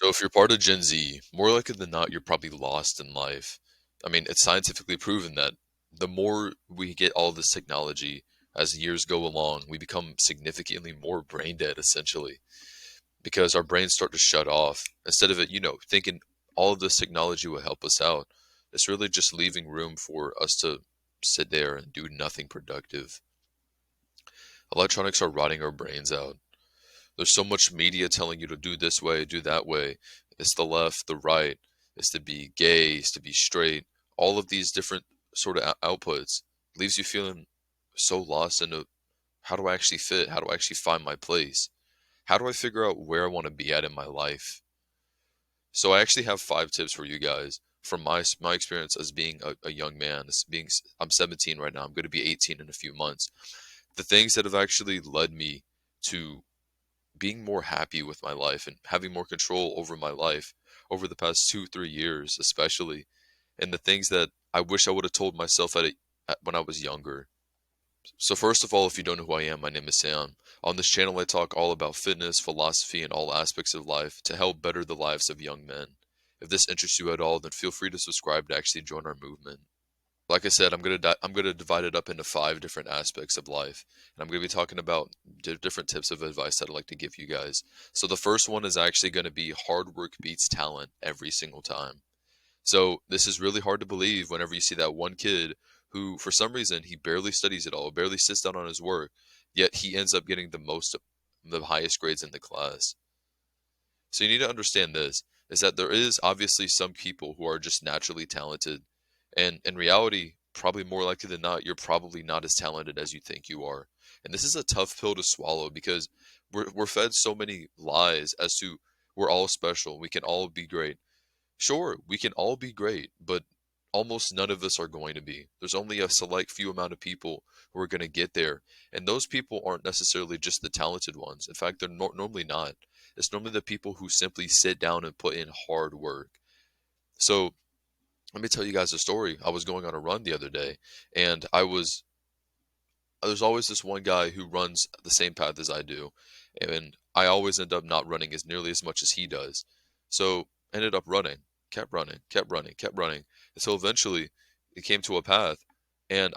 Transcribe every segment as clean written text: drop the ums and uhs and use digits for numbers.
So if you're part of Gen Z, more likely than not, you're probably lost in life. I mean, it's scientifically proven that the more we get all this technology as years go along, we become significantly more brain dead, essentially, because our brains start to shut off. Instead of it, thinking all of this technology will help us out, it's really just leaving room for us to sit there and do nothing productive. Electronics are rotting our brains out. There's so much media telling you to do this way, do that way. It's the left, the right. It's to be gay, it's to be straight. All of these different sort of outputs leaves you feeling so lost into how do I actually fit? How do I actually find my place? How do I figure out where I want to be at in my life? So I actually have 5 tips for you guys from my experience as being a young man. I'm 17 right now. I'm going to be 18 in a few months. The things that have actually led me to being more happy with my life and having more control over my life over the past 2, 3 years, especially, and the things that I wish I would have told myself when I was younger. So first of all, if you don't know who I am, my name is Sam. On this channel, I talk all about fitness, philosophy, and all aspects of life to help better the lives of young men. If this interests you at all, then feel free to subscribe to actually join our movement. Like I said, I'm gonna divide it up into 5 different aspects of life, and I'm gonna be talking about different tips of advice that I'd like to give you guys. So the first one is actually gonna be hard work beats talent every single time. So this is really hard to believe whenever you see that one kid who, for some reason, he barely studies at all, barely sits down on his work, yet he ends up getting the highest grades in the class. So you need to understand this, is that there is obviously some people who are just naturally talented. And in reality, probably more likely than not, you're probably not as talented as you think you are. And this is a tough pill to swallow because we're fed so many lies as to we're all special, we can all be great. Sure, we can all be great, but almost none of us are going to be. There's only a select few amount of people who are going to get there, and those people aren't necessarily just the talented ones. In fact, they're normally not. It's normally the people who simply sit down and put in hard work. So let me tell you guys a story. I was going on a run the other day, and there's always this one guy who runs the same path as I do, and I always end up not running as nearly as much as he does. So ended up running, kept running, kept running, kept running, until eventually it came to a path, and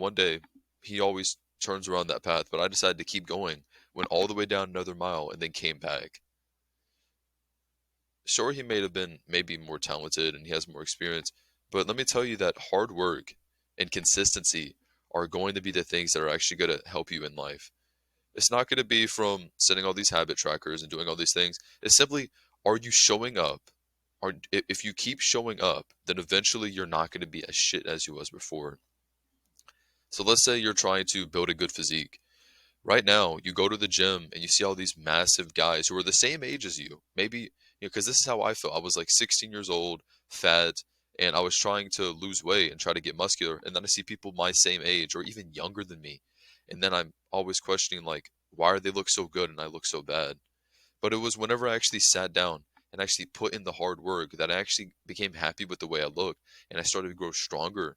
one day he always turns around that path, but I decided to keep going, went all the way down another mile, and then came back. Sure, he may have been maybe more talented and he has more experience, but let me tell you that hard work and consistency are going to be the things that are actually going to help you in life. It's not going to be from setting all these habit trackers and doing all these things. It's simply, are you showing up? If you keep showing up, then eventually you're not going to be as shit as you was before. So let's say you're trying to build a good physique. Right now, you go to the gym and you see all these massive guys who are the same age as you. Maybe, because this is how I felt. I was like 16 years old, fat, and I was trying to lose weight and try to get muscular. And then I see people my same age or even younger than me. And then I'm always questioning, like, why do they look so good and I look so bad? But it was whenever I actually sat down and actually put in the hard work that I actually became happy with the way I looked and I started to grow stronger.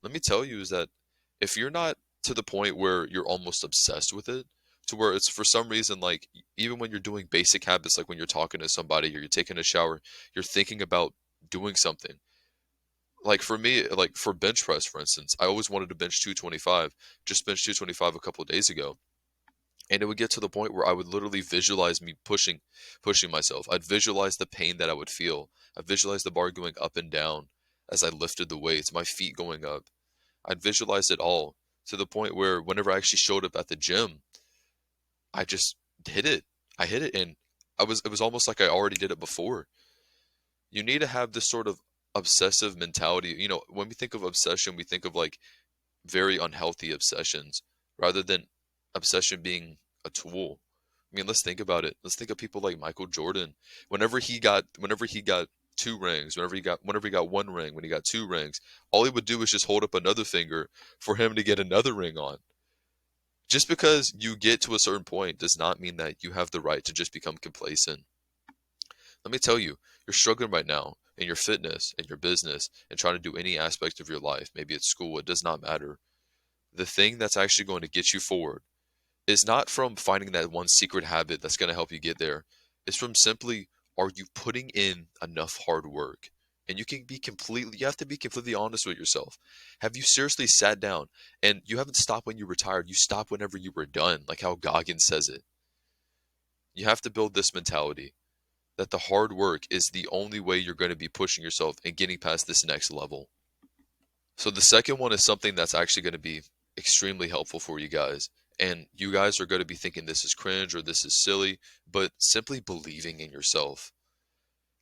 Let me tell you is that if you're not to the point where you're almost obsessed with it, to where it's for some reason like even when you're doing basic habits, like when you're talking to somebody or you're taking a shower, you're thinking about doing something. Like for me, like for bench press, for instance, I always wanted to bench 225, just bench 225 a couple of days ago. And it would get to the point where I would literally visualize me pushing myself. I'd visualize the pain that I would feel. I visualize the bar going up and down as I lifted the weights, my feet going up. I'd visualize it all to the point where whenever I actually showed up at the gym, I just hit it. I hit it and it was almost like I already did it before. You need to have this sort of obsessive mentality. When we think of obsession, we think of like very unhealthy obsessions rather than obsession being a tool. I mean, let's think about it. Let's think of people like Michael Jordan. Whenever he got 2 rings, whenever he got 1 ring, when he got 2 rings, all he would do is just hold up another finger for him to get another ring on. Just because you get to a certain point does not mean that you have the right to just become complacent. Let me tell you, you're struggling right now in your fitness, in your business, and trying to do any aspect of your life. Maybe it's school, it does not matter. The thing that's actually going to get you forward is not from finding that one secret habit that's going to help you get there. It's from simply, are you putting in enough hard work? And you have to be completely honest with yourself. Have you seriously sat down and you haven't stopped when you retired? You stopped whenever you were done, like how Goggins says it. You have to build this mentality that the hard work is the only way you're going to be pushing yourself and getting past this next level. So the second one is something that's actually going to be extremely helpful for you guys. And you guys are going to be thinking this is cringe or this is silly, but simply believing in yourself.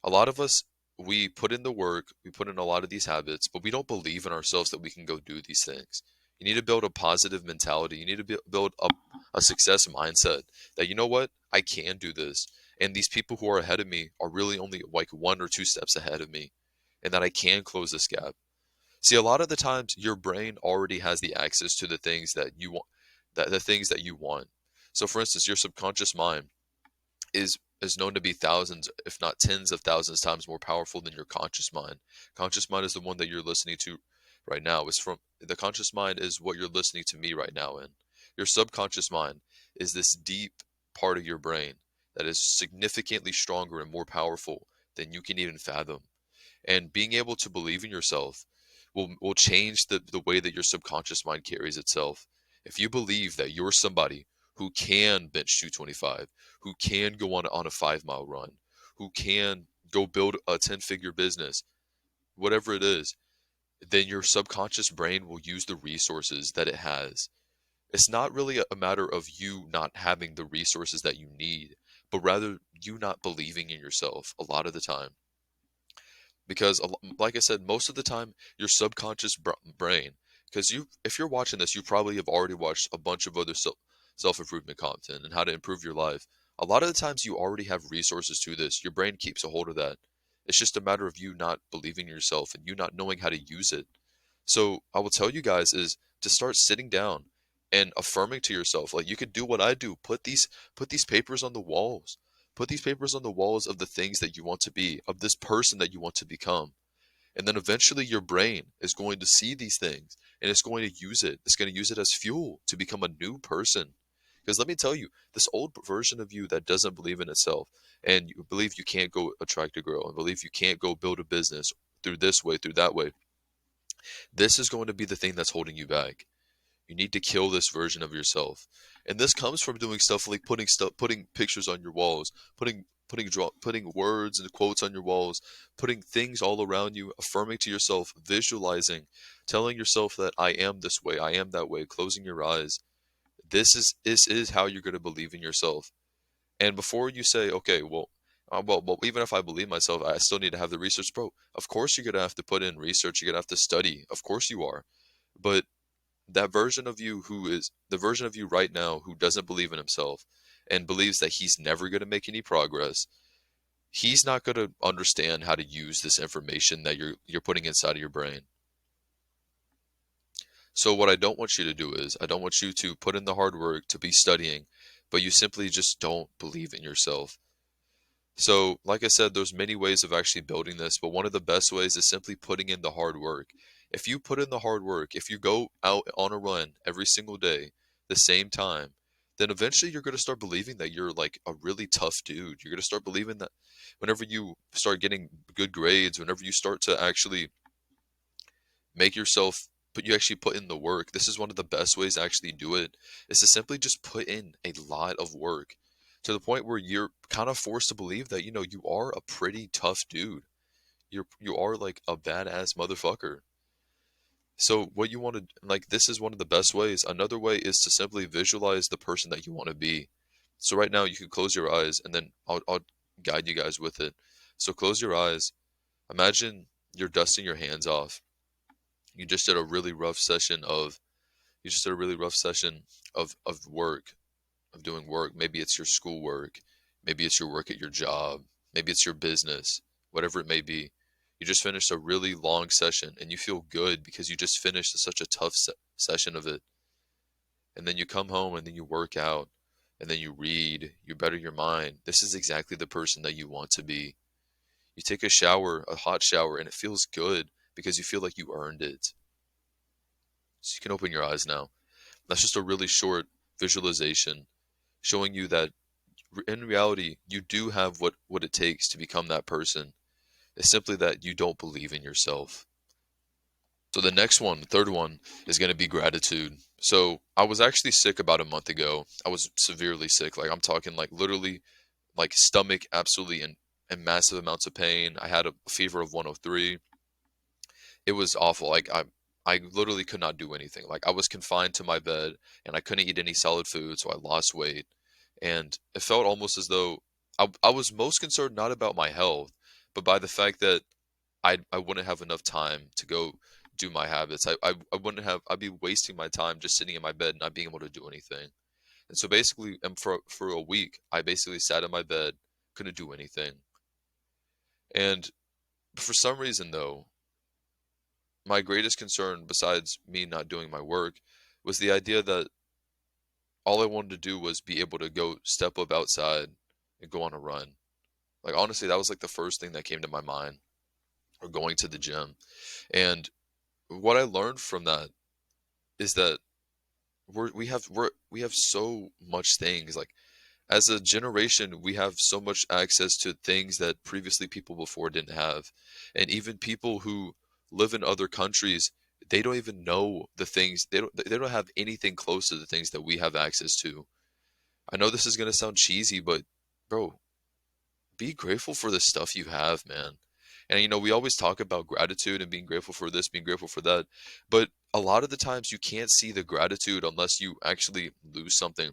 A lot of us, we put in the work, we put in a lot of these habits, but we don't believe in ourselves that we can go do these things. You need to build a positive mentality. You need to build a success mindset that, you know what, I can do this. And these people who are ahead of me are really only like one or two steps ahead of me, and that I can close this gap. See, a lot of the times your brain already has the access to the things that you want, that the things that you want. So for instance, your subconscious mind is known to be thousands, if not tens of thousands times more powerful than your conscious mind. Conscious mind is the one that you're listening to right now. Is from the conscious mind is what you're listening to me right now in. Your subconscious mind is this deep part of your brain that is significantly stronger and more powerful than you can even fathom. And being able to believe in yourself will change the way that your subconscious mind carries itself. If you believe that you're somebody who can bench 225, who can go on a 5 mile run, who can go build a 10-figure business, whatever it is, then your subconscious brain will use the resources that it has. It's not really a matter of you not having the resources that you need, but rather you not believing in yourself a lot of the time. Because like I said, most of the time your subconscious brain, because you, if you're watching this, you probably have already watched a bunch of other self-improvement content and how to improve your life. A lot of the times you already have resources to this. Your brain keeps a hold of that. It's just a matter of you not believing in yourself and you not knowing how to use it. So I will tell you guys is to start sitting down and affirming to yourself. Like, you could do what I do. Put these papers on the walls. Put these papers on the walls of the things that you want to be, of this person that you want to become. And then eventually your brain is going to see these things and it's going to use it. It's going to use it as fuel to become a new person. Because let me tell you, this old version of you that doesn't believe in itself and you believe you can't go attract a girl and believe you can't go build a business through this way, through that way, this is going to be the thing that's holding you back. You need to kill this version of yourself. And this comes from doing stuff like putting pictures on your walls, putting words and quotes on your walls, putting things all around you, affirming to yourself, visualizing, telling yourself that I am this way, I am that way, closing your eyes. This is how you're going to believe in yourself. And before you say, okay, well, even if I believe myself, I still need to have the research, bro. Of course, you're gonna have to put in research. You're gonna have to study. Of course, you are. But that version of you who is the version of you right now who doesn't believe in himself and believes that he's never going to make any progress, he's not going to understand how to use this information that you're putting inside of your brain. So what I don't want you to do is I don't want you to put in the hard work to be studying, but you simply just don't believe in yourself. So, like I said, there's many ways of actually building this, but one of the best ways is simply putting in the hard work. If you put in the hard work, if you go out on a run every single day, the same time, then eventually you're going to start believing that you're like a really tough dude. You're going to start believing that whenever you start getting good grades, whenever you start to actually make yourself, but you actually put in the work. This is one of the best ways to actually do it, is to simply just put in a lot of work to the point where you're kind of forced to believe that, you are a pretty tough dude. You are like a badass motherfucker. So what you want to, like, this is one of the best ways. Another way is to simply visualize the person that you want to be. So right now you can close your eyes and then I'll guide you guys with it. So close your eyes. Imagine you're dusting your hands off. You just did a really rough session of you just did a really rough session of work, of doing work. Maybe it's your schoolwork, maybe it's your work at your job, maybe it's your business, whatever it may be. You just finished a really long session and you feel good because you just finished such a tough session of it. And then you come home and then you work out and then you read, you better your mind. This is exactly the person that you want to be. You take a shower, a hot shower, and it feels good because you feel like you earned it. So you can open your eyes now. That's just a really short visualization showing you that In reality, you do have what it takes to become that person. It's simply that you don't believe in yourself. So the next one, the third one, is going to be gratitude. So I was actually sick about a month ago. I was severely sick. Like I'm talking like literally like stomach absolutely in massive amounts of pain. I had a fever of 103. It was awful. I literally could not do anything. Like I was confined to my bed and I couldn't eat any solid food, so I lost weight. And it felt almost as though I was most concerned not about my health, but by the fact that I wouldn't have enough time to go do my habits. I wouldn't have I'd be wasting my time just sitting in my bed not being able to do anything. And so basically, and for a week, I basically sat in my bed, couldn't do anything. And for some reason though, my greatest concern besides me not doing my work was the idea that all I wanted to do was be able to go step up outside and go on a run. Like honestly, that was like the first thing that came to my mind, or going to the gym. And what I learned from that is that we have so much things. Like as a generation, we have so much access to things that previously people before didn't have. And even people who live in other countries, they don't even know the things, they don't have anything close to the things that we have access to. I know this is going to sound cheesy, but bro, be grateful for the stuff you have, man. And we always talk about gratitude and being grateful for this, being grateful for that, but a lot of the times you can't see the gratitude unless you actually lose something.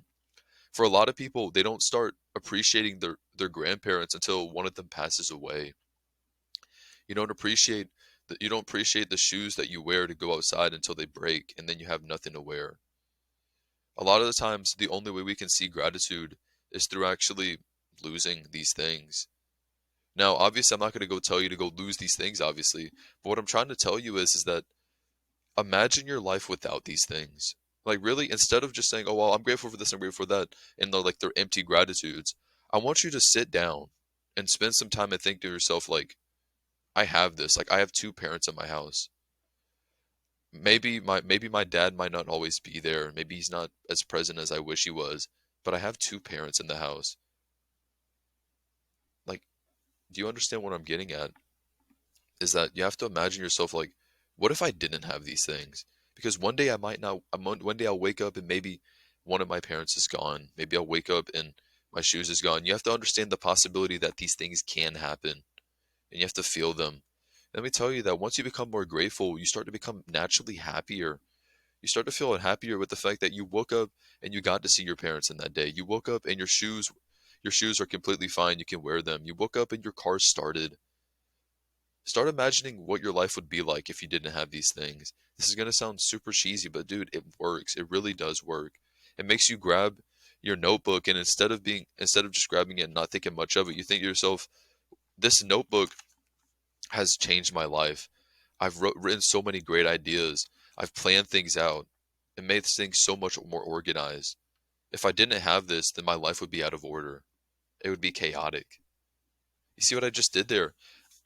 For a lot of people, they don't start appreciating their grandparents until one of them passes away. You don't appreciate the shoes that you wear to go outside until they break and then you have nothing to wear. A lot of the times the only way we can see gratitude is through actually losing these things. Now, obviously I'm not going to go tell you to go lose these things obviously, but what I'm trying to tell you is that imagine your life without these things. Like really, instead of just saying, "Oh well, I'm grateful for this, I'm grateful for that," and they're empty gratitudes, I want you to sit down and spend some time and think to yourself, like, I have this. Like I have two parents in my house. Maybe my dad might not always be there. Maybe he's not as present as I wish he was, but I have two parents in the house. Like, do you understand what I'm getting at? Is that you have to imagine yourself like, what if I didn't have these things? Because one day I might not, one day I'll wake up and maybe one of my parents is gone. Maybe I'll wake up and my shoes is gone. You have to understand the possibility that these things can happen and you have to feel them. Let me tell you that once you become more grateful, you start to become naturally happier. You start to feel happier with the fact that you woke up and you got to see your parents in that day. You woke up and your shoes are completely fine. You can wear them. You woke up and your car started. Start imagining what your life would be like if you didn't have these things. This is going to sound super cheesy, but dude, it works. It really does work. It makes you grab your notebook and instead of just grabbing it and not thinking much of it, you think to yourself, this notebook has changed my life. I've written so many great ideas. I've planned things out and made things so much more organized. If I didn't have this, then my life would be out of order. It would be chaotic. You see what I just did there?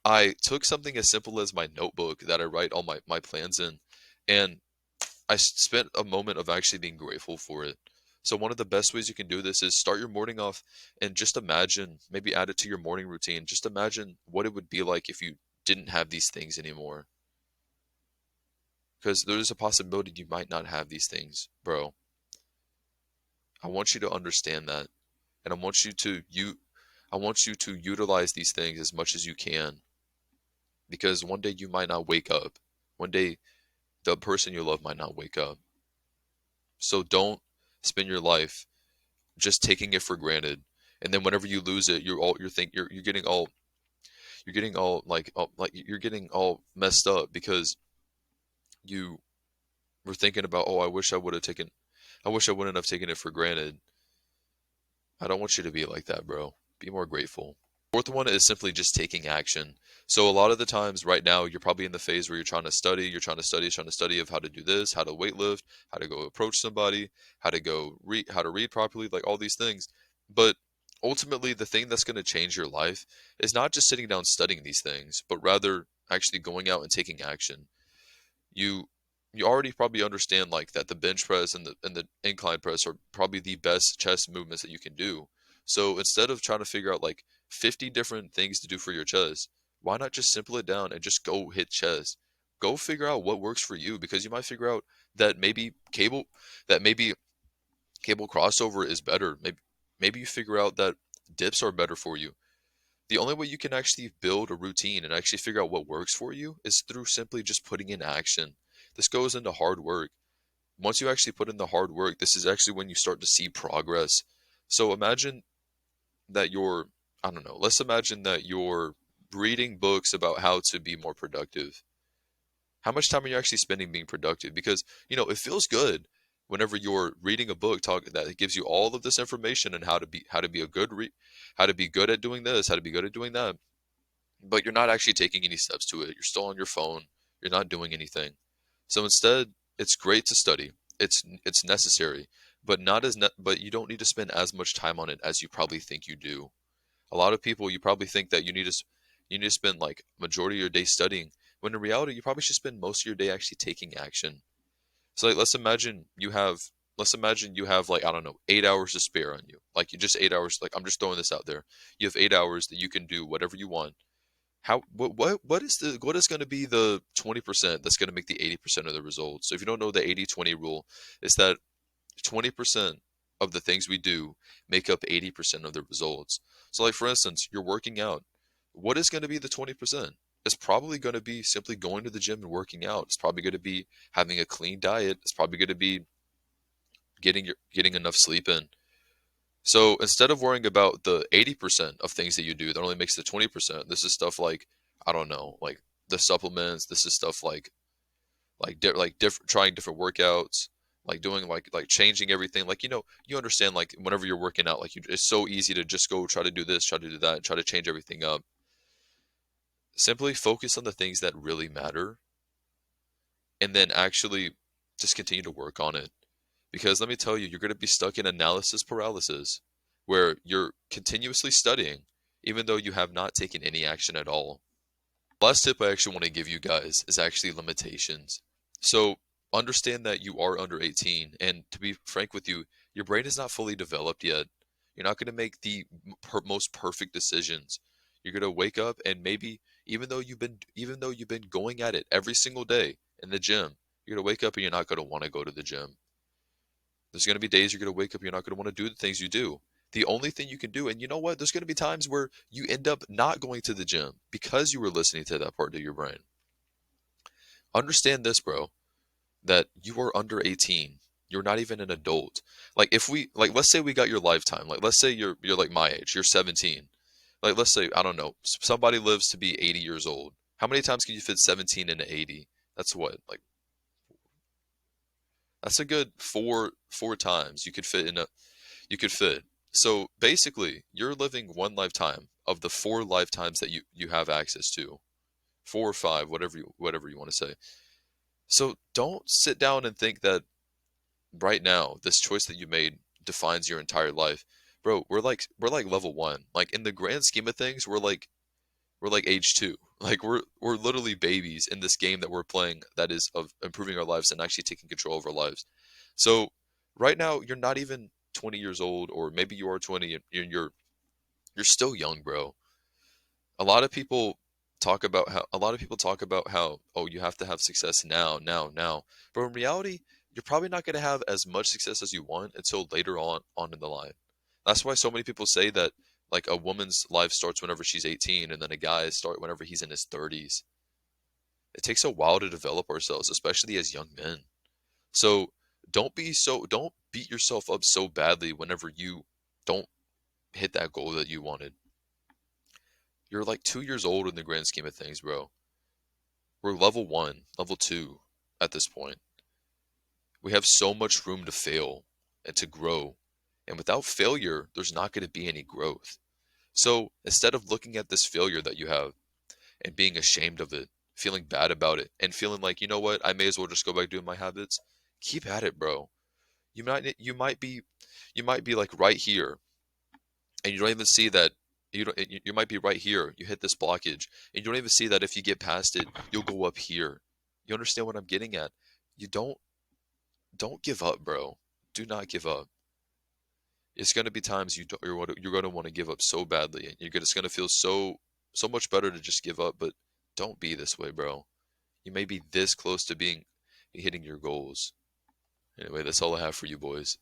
I took something as simple as my notebook that I write all my plans in, and I spent a moment of actually being grateful for it. So one of the best ways you can do this is start your morning off and just imagine, maybe add it to your morning routine. Just imagine what it would be like if you didn't have these things anymore. Because there's a possibility you might not have these things, bro. I want you to understand that, and I want you to utilize these things as much as you can, because one day you might not wake up. One day the person you love might not wake up. So don't spend your life just taking it for granted. And then whenever you lose it, you're getting all you're getting all messed up because you were thinking about, oh, I wish I wouldn't have taken it for granted. I don't want you to be like that, bro. Be more grateful. Fourth one is simply just taking action. So a lot of the times right now, you're probably in the phase where trying to study of how to do this, how to weightlift, how to go approach somebody, how to read properly, like all these things. But ultimately, the thing that's going to change your life is not just sitting down studying these things, but rather actually going out and taking action. You you already probably understand like that the bench press and the incline press are probably the best chest movements that you can do. So instead of trying to figure out like 50 different things to do for your chest, why not just simple it down and just go hit chest? Go figure out what works for you, because you might figure out that maybe cable crossover is better. Maybe you figure out that dips are better for you. The only way you can actually build a routine and actually figure out what works for you is through simply just putting in action. This goes into hard work. Once you actually put in the hard work, this is actually when you start to see progress. So imagine that you're, I don't know, let's imagine that you're reading books about how to be more productive. How much time are you actually spending being productive? Because, it feels good whenever you're reading a book that it gives you all of this information and how to be how to be good at doing this, how to be good at doing that, but you're not actually taking any steps to it. You're still on your phone. You're not doing anything. So instead, it's great to study. It's necessary, but not as but you don't need to spend as much time on it as you probably think you do. A lot of people, you probably think that you need to spend like majority of your day studying, when in reality you probably should spend most of your day actually taking action. So like let's imagine you have like, I don't know, 8 hours to spare on you. Like, you just 8 hours, like, I'm just throwing this out there. You have 8 hours that you can do whatever you want. What is going to be the 20% that's going to make the 80% of the results? So if you don't know, the 80/20 rule is that 20% of the things we do make up 80% of the results. So like, for instance, you're working out. What is going to be the 20%? It's probably going to be simply going to the gym and working out. It's probably going to be having a clean diet. It's probably going to be getting enough sleep in. So instead of worrying about the 80% of things that you do that only makes the 20%, this is stuff like, I don't know, like the supplements. This is stuff trying different workouts, like doing like changing everything. Like, you understand, like, whenever you're working out, like, it's so easy to just go try to do this, try to do that, try to change everything up. Simply focus on the things that really matter, and then actually just continue to work on it. Because let me tell you, you're going to be stuck in analysis paralysis, where you're continuously studying, even though you have not taken any action at all. Last tip I actually want to give you guys is actually limitations. So understand that you are under 18, and to be frank with you, your brain is not fully developed yet. You're not going to make the most perfect decisions. You're going to wake up, and maybe even though you've been going at it every single day in the gym, you're going to wake up and you're not going to want to go to the gym. There's going to be days you're going to wake up, you're not going to want to do the things you do. The only thing you can do, and you know what? There's going to be times where you end up not going to the gym because you were listening to that part of your brain. Understand this, bro, that you are under 18. You're not even an adult. Let's say we got your lifetime. Like, let's say you're like my age. You're 17. Like, let's say, I don't know, somebody lives to be 80 years old. How many times can you fit 17 into 80? That's what, like, that's a good four times you could fit. So basically, you're living one lifetime of the four lifetimes that you have access to. Four or five, whatever you want to say. So don't sit down and think that right now this choice that you made defines your entire life. Bro, we're like level 1. Like, in the grand scheme of things, we're like age 2. Like, we're literally babies in this game that we're playing, that is of improving our lives and actually taking control of our lives. So right now you're not even 20 years old, or maybe you are 20, and you're still young, bro. A lot of people talk about how, oh, you have to have success now, now, now. But in reality, you're probably not going to have as much success as you want until later on in the line. That's why so many people say that, like, a woman's life starts whenever she's 18, and then a guy's start whenever he's in his 30s. It takes a while to develop ourselves, especially as young men. So don't beat yourself up so badly whenever you don't hit that goal that you wanted. You're like 2 years old in the grand scheme of things, bro. We're level 1, level 2 at this point. We have so much room to fail and to grow. And without failure, there's not going to be any growth. So instead of looking at this failure that you have and being ashamed of it, feeling bad about it, and feeling like, you know what, I may as well just go back doing my habits, keep at it, bro. You might be like right here, and you don't even see that. You might be right here. You hit this blockage, and you don't even see that if you get past it, you'll go up here. You understand what I'm getting at? You don't give up, bro. Do not give up. It's going to be times you're going to want to give up so badly, and it's going to feel so much better to just give up. But don't be this way, bro. You may be this close to being hitting your goals. Anyway, that's all I have for you boys.